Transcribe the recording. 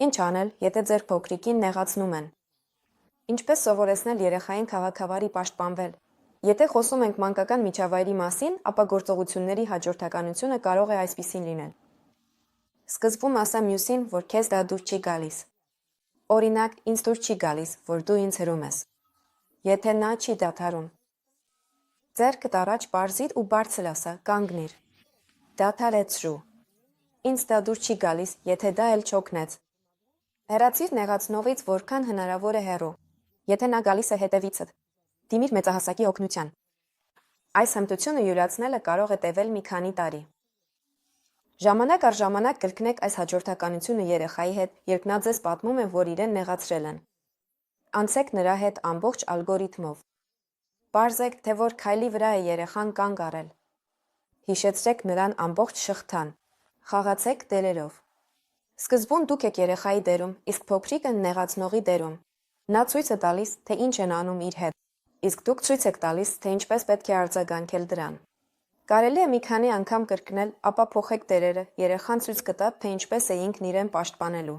Ինչ անել, եթե ձեր փոքրիկին նեղացնում են։ Ինչպես սովորեցնել երեխային քաղաքավարի պաշտպանվել։ Եթե խոսում ենք մանկական միջավայրի մասին, ապա գործողությունների հաջորդականությունը կարող է այսպիսին լինել։ Սկզբում ասա մյուսին, որ քեզ դա դուր չի գալիս։ Օրինակ, ինձ դուր չի գալիս, որ դու ինձ հրում ես։ Եթե նա չի դադարում։ Ձեռքդ առաջ պարզիր ու բարձր ասա, կանգնիր։ Դադարեցրու։ Ինձ դա դուր չի գալիս, եթե դա էլ չօգնեց։ Հեռացիր նեղացնողից որքան հնարավոր է հեռու։ Եթե նա գալիս է հետևիցդ, դիմիր մեծահասակի օգնության։ Այս հմտությունը յուրացնելը կարող է տևել մի քանի տարի։ Ժամանակ առ ժամանակ կրկնեք այս հաջորդականությունը երեխայի հետ, երբ նա ձեզ պատմում է, որ իրեն նեղացրել են։ Անցեք նրա հետ ամբողջ ալգորիթմով։ Պարզեք, թե որ քայլի վրա է երեխան կանգ առել։ Հիշեցրեք նրան ամբողջ շղթան։ Խաղացեք դերերով։ Սկզբում դուք եք երեխայի դերում, իսկ փոքրիկը նեղացնողի դերում։ Նա ցույց է տալիս, թե ինչ են անում իր հետ, իսկ դուք ցույց եք տալիս, թե ինչպես պետք է արձագանքել դրան։ Կարելի է մի քանի անգամ կրկնել, ապա փոխեք դերերը, երեխան ցույց կտա, թե ինչպես է ինքն իրեն պաշտպանելու։